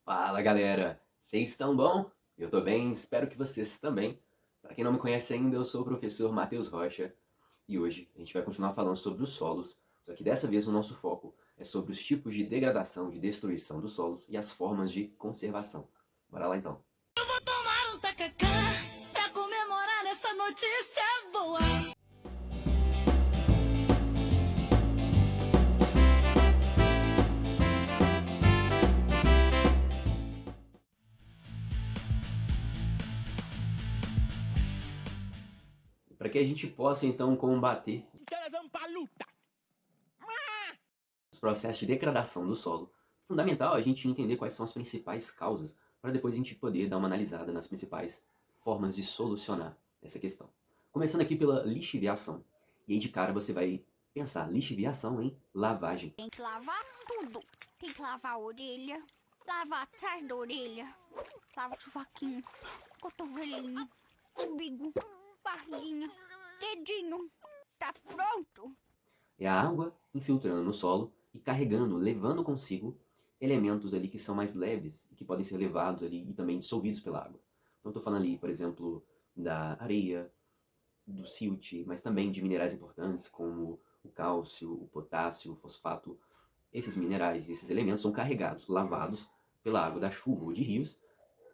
Fala galera, vocês estão bom? Eu tô bem, espero que vocês também. Para quem não me conhece ainda, eu sou o professor Matheus Rocha e hoje a gente vai continuar falando sobre os solos, só que dessa vez o nosso foco é sobre os tipos de degradação, de destruição dos solos e as formas de conservação. Bora lá então. Eu vou tomar um tacacá pra comemorar essa notícia boa. Para que a gente possa então combater Então vamos pra luta! os processos de degradação do solo, é fundamental a gente entender quais são as principais causas para depois a gente poder dar uma analisada nas principais formas de solucionar essa questão. Começando aqui pela lixiviação. E aí de cara você vai pensar lixiviação em lavagem. Tem que lavar tudo. Tem que lavar a orelha, lavar atrás da orelha, lavar o sovaquinho, cotovelinho, umbigo, barriguinha, dedinho. Tá pronto? É a água infiltrando no solo e carregando, levando consigo elementos ali que são mais leves e que podem ser levados ali e também dissolvidos pela água. Então estou falando ali, por exemplo, da areia, do silt, mas também de minerais importantes como o cálcio, o potássio, o fosfato. Esses minerais e esses elementos são carregados, lavados pela água da chuva ou de rios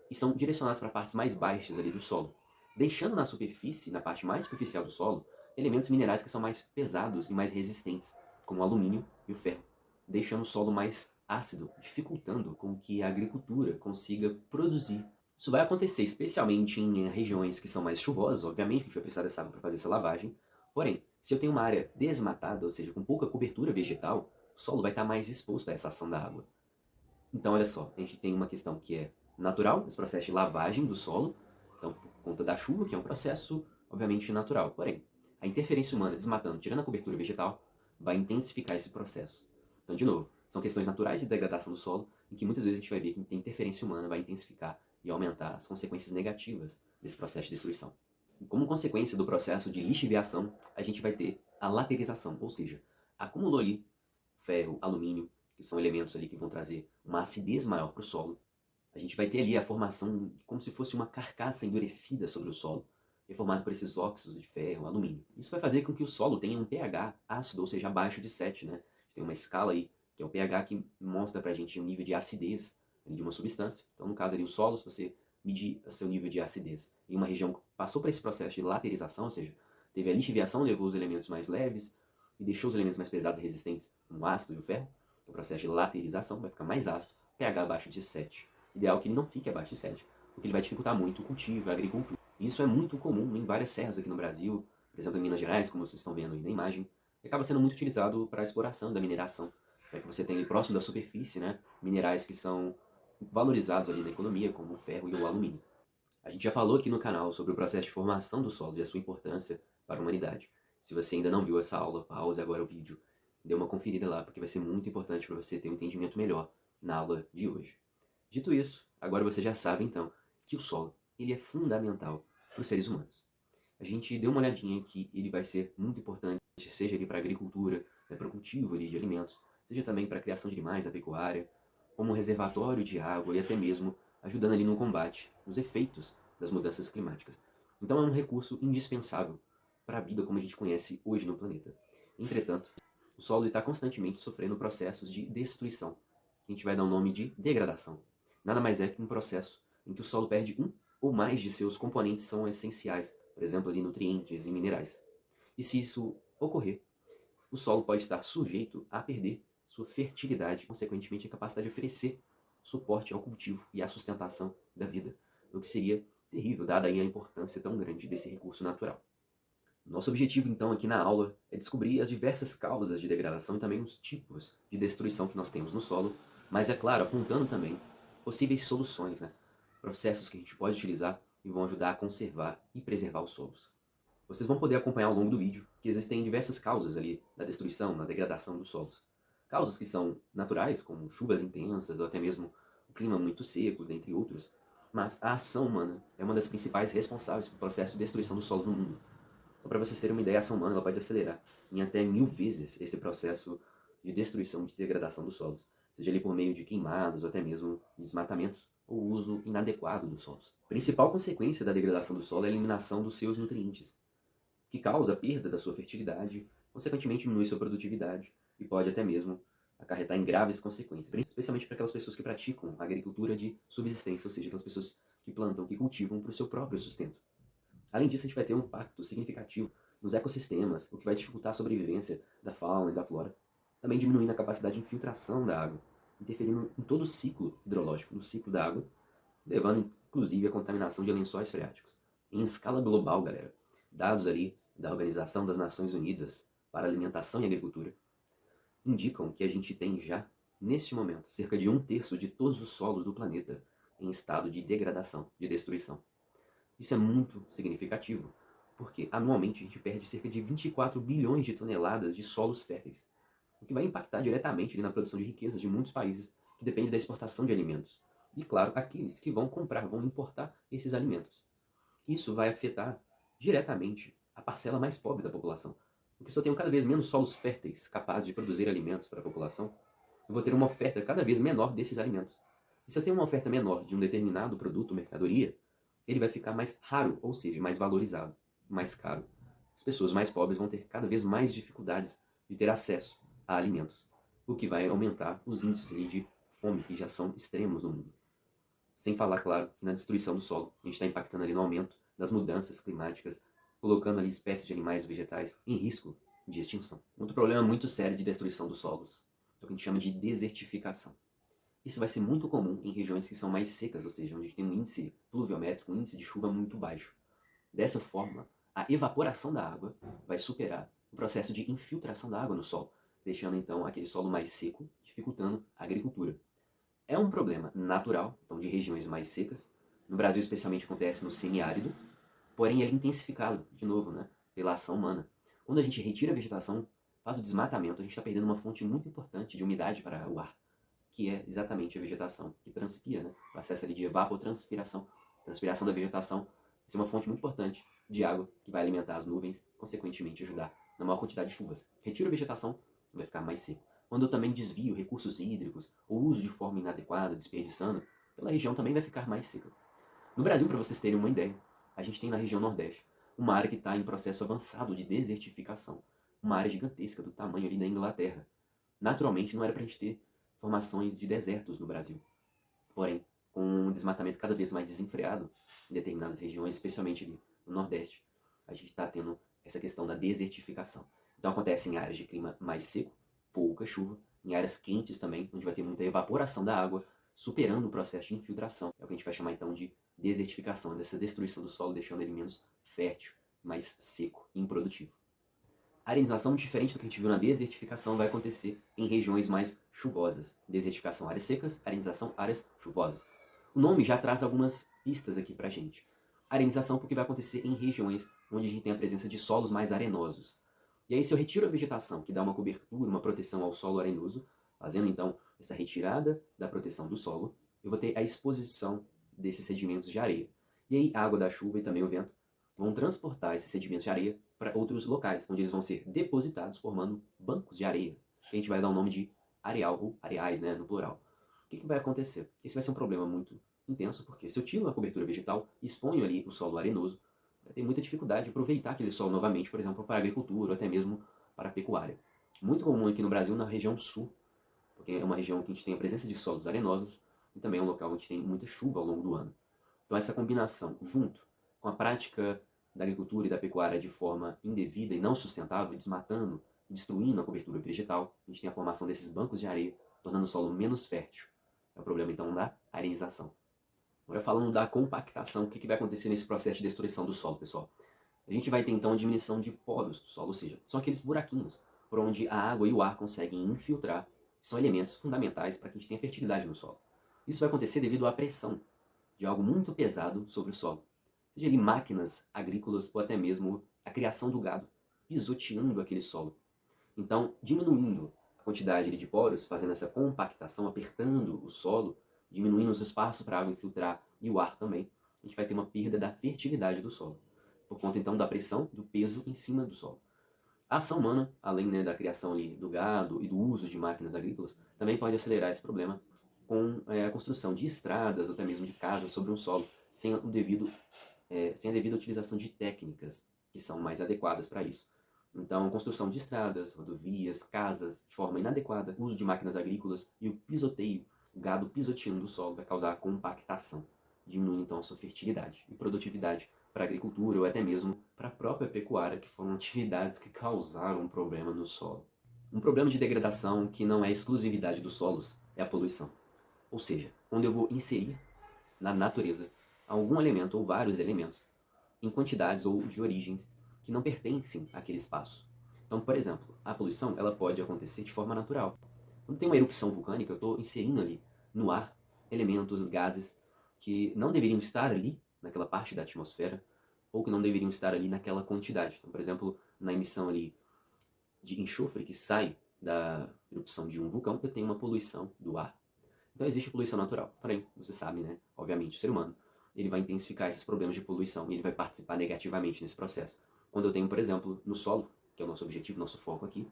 e são direcionados para partes mais baixas ali do solo, deixando na superfície, na parte mais superficial do solo, elementos minerais que são mais pesados e mais resistentes, como o alumínio e o ferro, deixando o solo mais ácido, dificultando com que a agricultura consiga produzir. Isso vai acontecer especialmente em regiões que são mais chuvosas, obviamente, que a gente vai precisar dessa água para fazer essa lavagem. Porém, se eu tenho uma área desmatada, ou seja, com pouca cobertura vegetal, o solo vai estar mais exposto a essa ação da água. Então, olha só, a gente tem uma questão que é natural, esse processo de lavagem do solo, então por conta da chuva, que é um processo, obviamente, natural. Porém, a interferência humana desmatando, tirando a cobertura vegetal, vai intensificar esse processo. Então, de novo, são questões naturais de degradação do solo, em que muitas vezes a gente vai ver que a interferência humana vai intensificar e aumentar as consequências negativas desse processo de destruição. E como consequência do processo de lixiviação, a gente vai ter a laterização, ou seja, acumulou ali ferro, alumínio, que são elementos ali que vão trazer uma acidez maior para o solo. A gente vai ter ali a formação como se fosse uma carcaça endurecida sobre o solo, formado por esses óxidos de ferro, alumínio. Isso vai fazer com que o solo tenha um pH ácido, ou seja, abaixo de 7, né? A gente tem uma escala aí, que é o pH que mostra pra gente o nível de acidez de uma substância. Então, no caso ali, o solo, se você medir o seu nível de acidez em uma região que passou por esse processo de laterização, ou seja, teve a lixiviação, levou os elementos mais leves e deixou os elementos mais pesados e resistentes, como o ácido e o ferro. O processo de laterização vai ficar mais ácido, pH abaixo de 7. Ideal que ele não fique abaixo de 7, porque ele vai dificultar muito o cultivo, a agricultura. Isso é muito comum em várias serras aqui no Brasil, por exemplo, em Minas Gerais, como vocês estão vendo aí na imagem, e acaba sendo muito utilizado para a exploração da mineração, para que você tenha ali próximo da superfície, né, minerais que são valorizados ali na economia, como o ferro e o alumínio. A gente já falou aqui no canal sobre o processo de formação dos solos e a sua importância para a humanidade. Se você ainda não viu essa aula, pause agora o vídeo, dê uma conferida lá, porque vai ser muito importante para você ter um entendimento melhor na aula de hoje. Dito isso, agora você já sabe então que o solo ele é fundamental para os seres humanos. A gente deu uma olhadinha que ele vai ser muito importante, seja ali para a agricultura, né, para o cultivo ali de alimentos, seja também para a criação de animais, a pecuária, como um reservatório de água e até mesmo ajudando ali no combate, nos efeitos das mudanças climáticas. Então é um recurso indispensável para a vida como a gente conhece hoje no planeta. Entretanto, o solo está constantemente sofrendo processos de destruição, que a gente vai dar o nome de degradação. Nada mais é que um processo em que o solo perde um ou mais de seus componentes são essenciais, por exemplo, ali nutrientes e minerais. E se isso ocorrer, o solo pode estar sujeito a perder sua fertilidade, consequentemente a capacidade de oferecer suporte ao cultivo e à sustentação da vida, o que seria terrível, dada aí a importância tão grande desse recurso natural. Nosso objetivo, então, aqui na aula é descobrir as diversas causas de degradação e também os tipos de destruição que nós temos no solo, mas, é claro, apontando também possíveis soluções, né? Processos que a gente pode utilizar e vão ajudar a conservar e preservar os solos. Vocês vão poder acompanhar ao longo do vídeo que existem diversas causas ali na destruição, na degradação dos solos. Causas que são naturais, como chuvas intensas ou até mesmo o clima muito seco, dentre outros, mas a ação humana é uma das principais responsáveis pelo processo de destruição do solo no mundo. Então, para vocês terem uma ideia, a ação humana ela pode acelerar em até 1000 vezes esse processo de destruição, de degradação dos solos. seja ali por meio de queimadas ou até mesmo de desmatamentos, ou uso inadequado dos solos. A principal consequência da degradação do solo é a eliminação dos seus nutrientes, que causa a perda da sua fertilidade, consequentemente diminui sua produtividade e pode até mesmo acarretar em graves consequências, especialmente para aquelas pessoas que praticam a agricultura de subsistência, ou seja, aquelas pessoas que plantam, que cultivam para o seu próprio sustento. Além disso, a gente vai ter um impacto significativo nos ecossistemas, o que vai dificultar a sobrevivência da fauna e da flora, também diminuindo a capacidade de infiltração da água, interferindo em todo o ciclo hidrológico, no ciclo da água, levando inclusive à contaminação de lençóis freáticos. Em escala global, galera, dados ali da Organização das Nações Unidas para Alimentação e Agricultura indicam que a gente tem já, neste momento, cerca de 1/3 de todos os solos do planeta em estado de degradação, de destruição. Isso é muito significativo, porque anualmente a gente perde cerca de 24 bilhões de toneladas de solos férteis, o que vai impactar diretamente ali na produção de riquezas de muitos países que dependem da exportação de alimentos. E, claro, aqueles que vão comprar, vão importar esses alimentos. Isso vai afetar diretamente a parcela mais pobre da população, porque se eu tenho cada vez menos solos férteis capazes de produzir alimentos para a população, eu vou ter uma oferta cada vez menor desses alimentos. E se eu tenho uma oferta menor de um determinado produto ou mercadoria, ele vai ficar mais raro, ou seja, mais valorizado, mais caro. As pessoas mais pobres vão ter cada vez mais dificuldades de ter acesso a alimentos, o que vai aumentar os índices de fome que já são extremos no mundo. Sem falar, claro, que na destruição do solo, a gente está impactando ali no aumento das mudanças climáticas, colocando ali espécies de animais e vegetais em risco de extinção. Outro problema muito sério de destruição dos solos é o que a gente chama de desertificação. Isso vai ser muito comum em regiões que são mais secas, ou seja, onde tem um índice pluviométrico, um índice de chuva muito baixo. Dessa forma, a evaporação da água vai superar o processo de infiltração da água no solo, deixando então aquele solo mais seco, dificultando a agricultura. É um problema natural, então de regiões mais secas. No Brasil especialmente acontece no semiárido, porém ele é intensificado, de novo, né, pela ação humana. Quando a gente retira a vegetação, faz o desmatamento, a gente está perdendo uma fonte muito importante de umidade para o ar, que é exatamente a vegetação, que transpira, né? O processo ali de evapotranspiração. A transpiração da vegetação vai ser uma fonte muito importante de água que vai alimentar as nuvens, consequentemente ajudar na maior quantidade de chuvas. Retiro a vegetação, vai ficar mais seco. Quando eu também desvio recursos hídricos ou uso de forma inadequada, desperdiçando, pela região também vai ficar mais seca. No Brasil, para vocês terem uma ideia, a gente tem na região Nordeste uma área que está em processo avançado de desertificação. Uma área gigantesca do tamanho ali da Inglaterra. Naturalmente, não era para a gente ter formações de desertos no Brasil. Porém, com um desmatamento cada vez mais desenfreado em determinadas regiões, especialmente ali no Nordeste, a gente está tendo essa questão da desertificação. Então acontece em áreas de clima mais seco, pouca chuva, em áreas quentes também, onde vai ter muita evaporação da água, superando o processo de infiltração. É o que a gente vai chamar então de desertificação, dessa destruição do solo, deixando ele menos fértil, mais seco e improdutivo. A arenização, diferente do que a gente viu na desertificação, vai acontecer em regiões mais chuvosas. Desertificação, áreas secas, arenização, áreas chuvosas. O nome já traz algumas pistas aqui pra gente. Arenização porque vai acontecer em regiões onde a gente tem a presença de solos mais arenosos. E aí se eu retiro a vegetação, que dá uma cobertura, uma proteção ao solo arenoso, fazendo então essa retirada da proteção do solo, eu vou ter a exposição desses sedimentos de areia. E aí a água da chuva e também o vento vão transportar esses sedimentos de areia para outros locais, onde eles vão ser depositados, formando bancos de areia, que a gente vai dar o nome de areal, ou areais, né, no plural. O que vai acontecer? Esse vai ser um problema muito intenso, porque se eu tiro a cobertura vegetal e exponho ali o solo arenoso, vai ter muita dificuldade de aproveitar aquele solo novamente, por exemplo, para a agricultura, ou até mesmo para a pecuária. Muito comum aqui no Brasil, na região sul, porque é uma região que a gente tem a presença de solos arenosos, e também é um local onde tem muita chuva ao longo do ano. Então essa combinação, junto com a prática da agricultura e da pecuária de forma indevida e não sustentável, desmatando, destruindo a cobertura vegetal, a gente tem a formação desses bancos de areia, tornando o solo menos fértil. É o problema, então, da arenização. Agora, falando da compactação, o que vai acontecer nesse processo de destruição do solo, pessoal? A gente vai ter, então, a diminuição de poros do solo, ou seja, são aqueles buraquinhos por onde a água e o ar conseguem infiltrar, que são elementos fundamentais para que a gente tenha fertilidade no solo. Isso vai acontecer devido à pressão de algo muito pesado sobre o solo. Seja ali máquinas agrícolas ou até mesmo a criação do gado, pisoteando aquele solo. Então, diminuindo a quantidade de poros, fazendo essa compactação, apertando o solo, diminuindo os espaços para a água infiltrar e o ar também, a gente vai ter uma perda da fertilidade do solo, por conta então da pressão, do peso em cima do solo. A ação humana, além, né, da criação ali do gado e do uso de máquinas agrícolas, também pode acelerar esse problema com a construção de estradas ou até mesmo de casas sobre um solo sem a devida utilização de técnicas que são mais adequadas para isso. Então, construção de estradas, rodovias, casas de forma inadequada, uso de máquinas agrícolas e o pisoteio, o gado pisoteando do solo, vai causar compactação, diminuindo então a sua fertilidade e produtividade para a agricultura ou até mesmo para a própria pecuária, que foram atividades que causaram um problema no solo. Um problema de degradação que não é exclusividade dos solos é a poluição. Ou seja, quando eu vou inserir na natureza algum elemento ou vários elementos em quantidades ou de origens que não pertencem àquele espaço. Então, por exemplo, a poluição ela pode acontecer de forma natural. Quando tem uma erupção vulcânica, eu estou inserindo ali no ar elementos, gases que não deveriam estar ali naquela parte da atmosfera ou que não deveriam estar ali naquela quantidade. Então, por exemplo, na emissão ali de enxofre que sai da erupção de um vulcão, eu tenho uma poluição do ar. Então existe poluição natural. Porém, você sabe, né? Obviamente, o ser humano ele vai intensificar esses problemas de poluição e ele vai participar negativamente nesse processo. Quando eu tenho, por exemplo, no solo, que é o nosso objetivo, nosso foco aqui,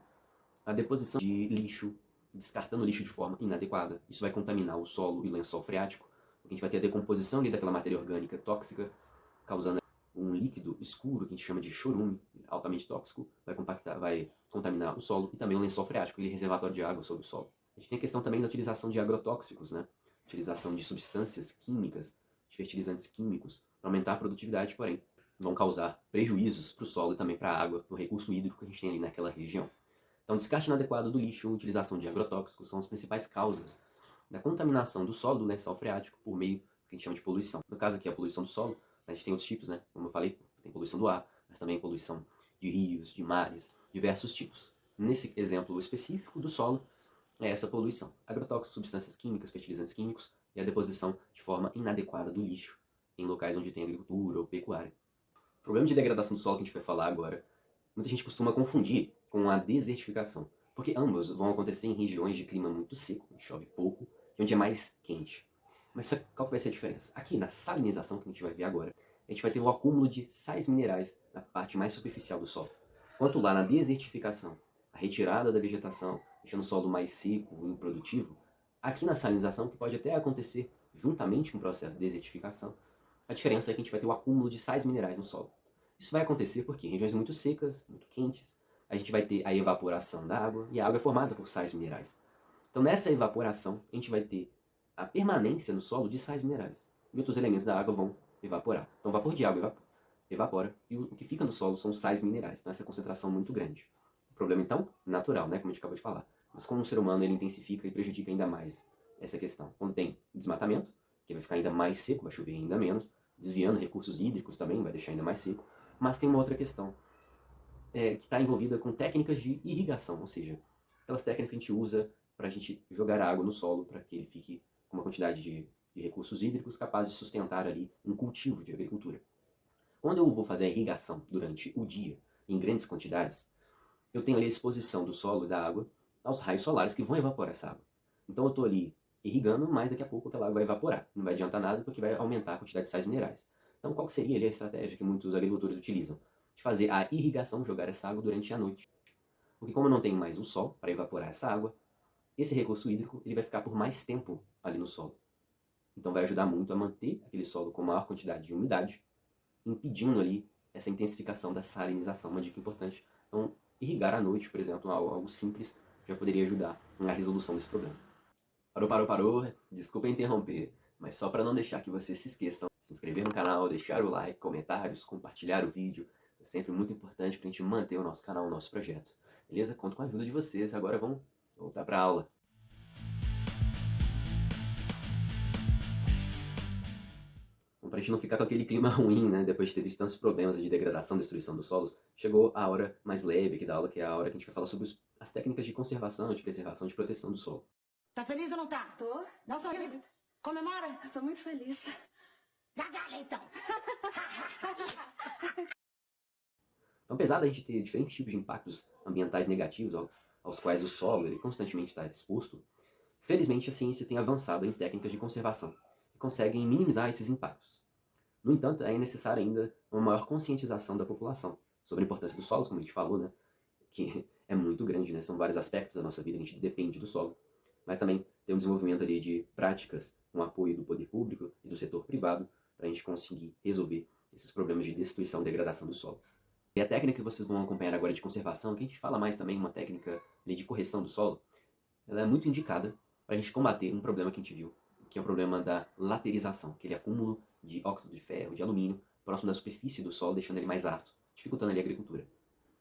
a deposição de lixo, descartando lixo de forma inadequada, isso vai contaminar o solo e o lençol freático, porque a gente vai ter a decomposição ali daquela matéria orgânica tóxica, causando um líquido escuro que a gente chama de chorume, altamente tóxico, vai contaminar o solo e também o lençol freático, aquele reservatório de água sobre o solo. A gente tem a questão também da utilização de agrotóxicos, né? Utilização de substâncias químicas, de fertilizantes químicos, para aumentar a produtividade, porém, vão causar prejuízos para o solo e também para a água, no recurso hídrico que a gente tem ali naquela região. Então, descarte inadequado do lixo e utilização de agrotóxicos são as principais causas da contaminação do solo do lençol freático por meio do que a gente chama de poluição. No caso aqui, a poluição do solo, a gente tem outros tipos, né? Como eu falei, tem poluição do ar, mas também poluição de rios, de mares, diversos tipos. Nesse exemplo específico do solo, é essa poluição. Agrotóxicos, substâncias químicas, fertilizantes químicos e a deposição de forma inadequada do lixo em locais onde tem agricultura ou pecuária. O problema de degradação do solo que a gente vai falar agora, muita gente costuma confundir com a desertificação, porque ambos vão acontecer em regiões de clima muito seco, onde chove pouco, e onde é mais quente. Mas qual que vai ser a diferença? Aqui na salinização que a gente vai ver agora, a gente vai ter o acúmulo de sais minerais na parte mais superficial do solo. Enquanto lá na desertificação, a retirada da vegetação, deixando o solo mais seco e improdutivo, aqui na salinização, que pode até acontecer juntamente com o processo de desertificação, a diferença é que a gente vai ter o acúmulo de sais minerais no solo. Isso vai acontecer porque em regiões muito secas, muito quentes, a gente vai ter a evaporação da água, e a água é formada por sais minerais. Então nessa evaporação, a gente vai ter a permanência no solo de sais minerais. E outros elementos da água vão evaporar. Então o vapor de água evapora, e o que fica no solo são sais minerais. Então essa concentração é muito grande. O problema então, natural, né, como a gente acabou de falar. Mas como o ser humano ele intensifica e prejudica ainda mais essa questão. Quando tem desmatamento, que vai ficar ainda mais seco, vai chover ainda menos, desviando recursos hídricos também, vai deixar ainda mais seco. Mas tem uma outra questão, que está envolvida com técnicas de irrigação, ou seja, aquelas técnicas que a gente usa para a gente jogar água no solo para que ele fique com uma quantidade de recursos hídricos capaz de sustentar ali um cultivo de agricultura. Quando eu vou fazer a irrigação durante o dia, em grandes quantidades, eu tenho ali a exposição do solo e da água aos raios solares que vão evaporar essa água. Então eu estou ali irrigando, mas daqui a pouco aquela água vai evaporar. Não vai adiantar nada porque vai aumentar a quantidade de sais minerais. Então qual seria ali a estratégia que muitos agricultores utilizam? De fazer a irrigação, jogar essa água durante a noite. Porque como eu não tenho mais o sol para evaporar essa água, esse recurso hídrico ele vai ficar por mais tempo ali no solo. Então vai ajudar muito a manter aquele solo com maior quantidade de umidade, impedindo ali essa intensificação da salinização, uma dica importante. Então, irrigar à noite, por exemplo, algo simples, já poderia ajudar na resolução desse problema. Parou. Desculpa interromper, mas só para não deixar que vocês se esqueçam, se inscrever no canal, deixar o like, comentários, compartilhar o vídeo. É sempre muito importante para a gente manter o nosso canal, o nosso projeto. Beleza? Conto com a ajuda de vocês. Agora vamos voltar para a aula. Para a gente não ficar com aquele clima ruim, né, depois de ter visto tantos problemas de degradação e destruição dos solos, chegou a hora mais leve aqui da aula, que é a hora que a gente vai falar sobre as técnicas de conservação, de preservação, de proteção do solo. Tá feliz ou não tá? Tô. Dá um sorriso. Comemora. Eu tô muito feliz. Gargalha, então. Então, apesar da gente ter diferentes tipos de impactos ambientais negativos aos quais o solo ele constantemente está exposto, felizmente a ciência tem avançado em técnicas de conservação e conseguem minimizar esses impactos. No entanto, é necessária ainda uma maior conscientização da população sobre a importância dos solos, como a gente falou, né? que é muito grande, né? São vários aspectos da nossa vida, a gente depende do solo. Mas também tem um desenvolvimento ali de práticas com apoio do poder público e do setor privado para a gente conseguir resolver esses problemas de destruição e degradação do solo. E a técnica que vocês vão acompanhar agora de conservação, que a gente fala mais também, uma técnica ali de correção do solo, ela é muito indicada para a gente combater um problema que a gente viu, que é o problema da laterização, aquele acúmulo de óxido de ferro, de alumínio, próximo da superfície do solo, deixando ele mais ácido, dificultando ali a agricultura.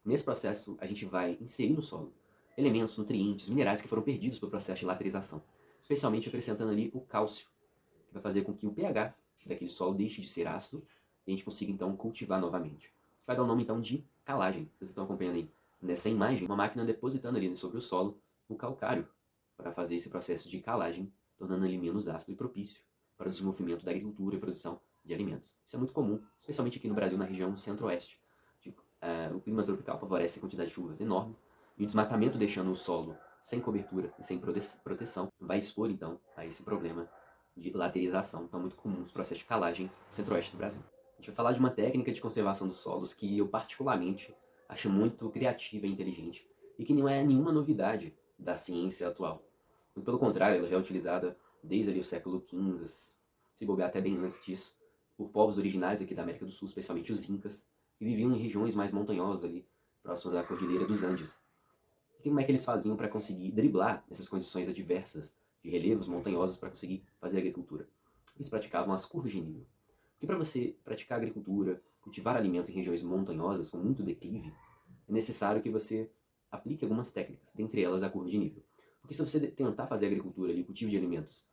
Nesse processo, a gente vai inserir no solo elementos, nutrientes, minerais que foram perdidos pelo processo de laterização, especialmente acrescentando ali o cálcio, que vai fazer com que o pH daquele solo deixe de ser ácido e a gente consiga então cultivar novamente. A gente vai dar o nome então de calagem. Vocês estão acompanhando aí nessa imagem, uma máquina depositando ali sobre o solo o calcário para fazer esse processo de calagem, tornando ele menos ácido e propício para o desenvolvimento da agricultura e produção de alimentos. Isso é muito comum, especialmente aqui no Brasil, na região centro-oeste. O clima tropical favorece a quantidade de chuvas enormes e o desmatamento, deixando o solo sem cobertura e sem proteção, vai expor então a esse problema de laterização, tão muito comum nos processos de calagem no centro-oeste do Brasil. A gente vai falar de uma técnica de conservação dos solos que eu particularmente acho muito criativa e inteligente e que não é nenhuma novidade da ciência atual. Muito pelo contrário, ela já é utilizada desde ali o século XV, se bobear até bem antes disso, por povos originais aqui da América do Sul, especialmente os Incas, que viviam em regiões mais montanhosas ali, próximas à Cordilheira dos Andes. E como é que eles faziam para conseguir driblar essas condições adversas de relevos montanhosos para conseguir fazer agricultura? Eles praticavam as curvas de nível. Porque para você praticar agricultura, cultivar alimentos em regiões montanhosas com muito declive, é necessário que você aplique algumas técnicas, dentre elas a curva de nível. Porque se você tentar fazer agricultura e cultivo de alimentos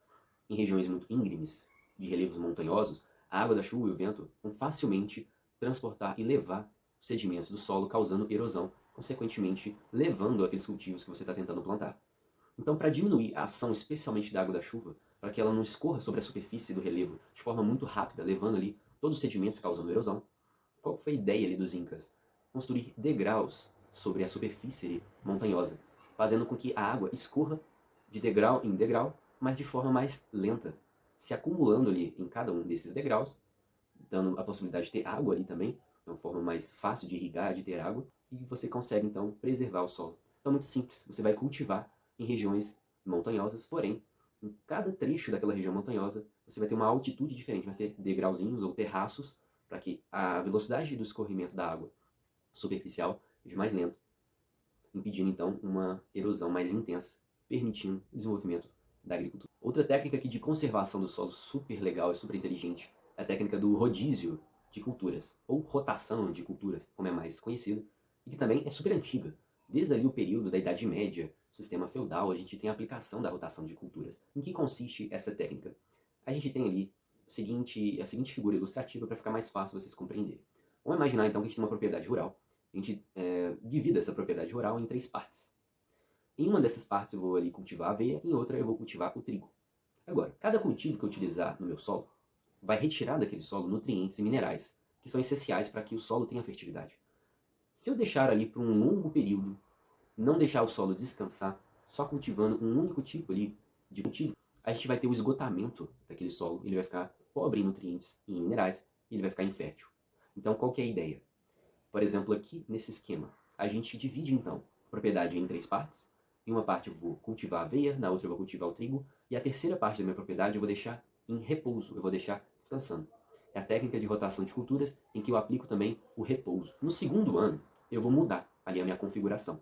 em regiões muito íngremes, de relevos montanhosos, a água da chuva e o vento vão facilmente transportar e levar os sedimentos do solo, causando erosão, consequentemente levando aqueles cultivos que você está tentando plantar. Então, para diminuir a ação especialmente da água da chuva, para que ela não escorra sobre a superfície do relevo de forma muito rápida, levando ali todos os sedimentos causando erosão, qual foi a ideia ali dos Incas? Construir degraus sobre a superfície ali, montanhosa, fazendo com que a água escorra de degrau em degrau, mas de forma mais lenta, se acumulando ali em cada um desses degraus, dando a possibilidade de ter água ali também, de uma forma mais fácil de irrigar, de ter água, e você consegue então preservar o solo. Então, muito simples, você vai cultivar em regiões montanhosas, porém, em cada trecho daquela região montanhosa, você vai ter uma altitude diferente, vai ter degrauzinhos ou terraços, para que a velocidade do escorrimento da água superficial seja mais lento, impedindo então uma erosão mais intensa, permitindo o desenvolvimento da agricultura. Outra técnica aqui de conservação do solo super legal e super inteligente é a técnica do rodízio de culturas, ou rotação de culturas, como é mais conhecido, e que também é super antiga. Desde ali o período da Idade Média, sistema feudal, a gente tem a aplicação da rotação de culturas. Em que consiste essa técnica? A gente tem ali a seguinte figura ilustrativa para ficar mais fácil vocês compreenderem. Vamos imaginar então que a gente tem uma propriedade rural. A gente divide essa propriedade rural em 3 partes. Em uma dessas partes eu vou ali cultivar a aveia, em outra eu vou cultivar o trigo. Agora, cada cultivo que eu utilizar no meu solo vai retirar daquele solo nutrientes e minerais que são essenciais para que o solo tenha fertilidade. Se eu deixar ali por um longo período, não deixar o solo descansar, só cultivando um único tipo ali de cultivo, a gente vai ter o esgotamento daquele solo, ele vai ficar pobre em nutrientes e em minerais, e ele vai ficar infértil. Então, qual que é a ideia? Por exemplo, aqui nesse esquema, a gente divide então a propriedade em 3 partes. Em uma parte eu vou cultivar a aveia, na outra eu vou cultivar o trigo, e a terceira parte da minha propriedade eu vou deixar em repouso, eu vou deixar descansando. É a técnica de rotação de culturas em que eu aplico também o repouso. No segundo ano, eu vou mudar ali a minha configuração.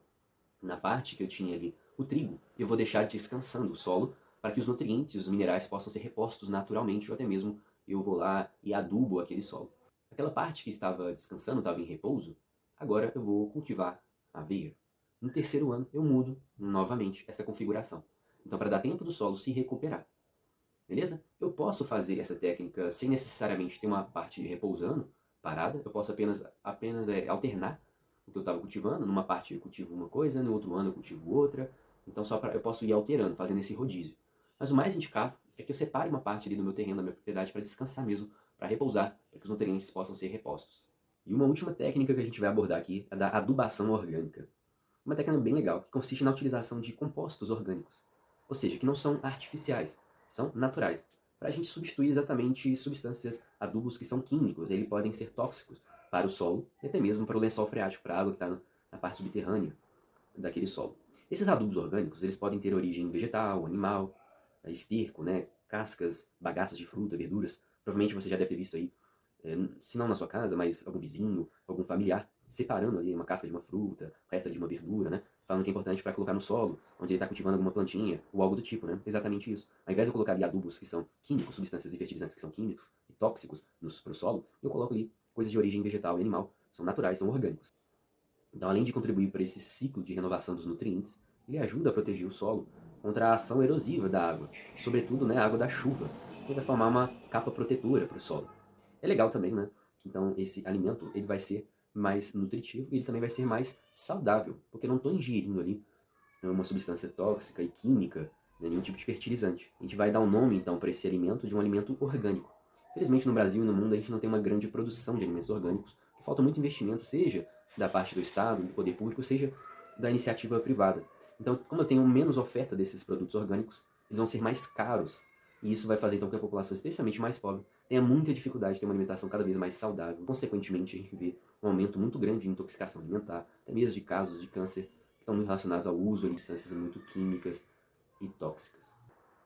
Na parte que eu tinha ali o trigo, eu vou deixar descansando o solo para que os nutrientes, os minerais possam ser repostos naturalmente, ou até mesmo eu vou lá e adubo aquele solo. Aquela parte que estava descansando, estava em repouso, agora eu vou cultivar a aveia. No terceiro ano, eu mudo novamente essa configuração. Então, para dar tempo do solo se recuperar. Beleza? Eu posso fazer essa técnica sem necessariamente ter uma parte repousando, parada. Eu posso apenas alternar o que eu estava cultivando. Numa parte eu cultivo uma coisa, no outro ano eu cultivo outra. Então eu posso ir alterando, fazendo esse rodízio. Mas o mais indicado é que eu separe uma parte ali do meu terreno, da minha propriedade, para descansar mesmo, para repousar, para que os nutrientes possam ser repostos. E uma última técnica que a gente vai abordar aqui é da adubação orgânica. Uma técnica bem legal, que consiste na utilização de compostos orgânicos. Ou seja, que não são artificiais, são naturais, para a gente substituir exatamente substâncias, adubos que são químicos. Eles podem ser tóxicos para o solo e até mesmo para o lençol freático, para a água que está na parte subterrânea daquele solo. Esses adubos orgânicos, eles podem ter origem vegetal, animal, esterco, né, cascas, bagaças de fruta, verduras. Provavelmente você já deve ter visto aí, se não na sua casa, mas algum vizinho, algum familiar, separando ali uma casca de uma fruta, resta de uma verdura, né? Falando que é importante para colocar no solo, onde ele está cultivando alguma plantinha, ou algo do tipo, né? Exatamente isso. Ao invés de eu colocar ali adubos que são químicos, substâncias e fertilizantes que são químicos e tóxicos para o solo, eu coloco ali coisas de origem vegetal e animal, são naturais, são orgânicos. Então, além de contribuir para esse ciclo de renovação dos nutrientes, ele ajuda a proteger o solo contra a ação erosiva da água, sobretudo, né, a água da chuva, que vai formar uma capa protetora para o solo. É legal também, né? Então, esse alimento ele vai ser mais nutritivo e ele também vai ser mais saudável, porque eu não estou ingerindo ali uma substância tóxica e química, né, nenhum tipo de fertilizante. A gente vai dar um nome, então, para esse alimento de um alimento orgânico. Felizmente, no Brasil e no mundo, a gente não tem uma grande produção de alimentos orgânicos, porque falta muito investimento, seja da parte do Estado, do poder público, seja da iniciativa privada. Então, como eu tenho menos oferta desses produtos orgânicos, eles vão ser mais caros. E isso vai fazer então que a população, especialmente mais pobre, tenha muita dificuldade de ter uma alimentação cada vez mais saudável. Consequentemente, a gente vê um aumento muito grande de intoxicação alimentar, até mesmo de casos de câncer que estão muito relacionados ao uso de substâncias muito químicas e tóxicas.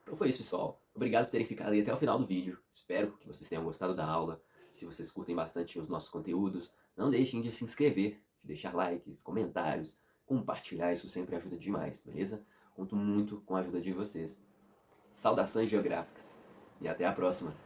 Então foi isso, pessoal. Obrigado por terem ficado aí até o final do vídeo. Espero que vocês tenham gostado da aula. Se vocês curtem bastante os nossos conteúdos, não deixem de se inscrever, de deixar likes, comentários, compartilhar. Isso sempre ajuda demais, beleza? Conto muito com a ajuda de vocês. Saudações geográficas e até a próxima!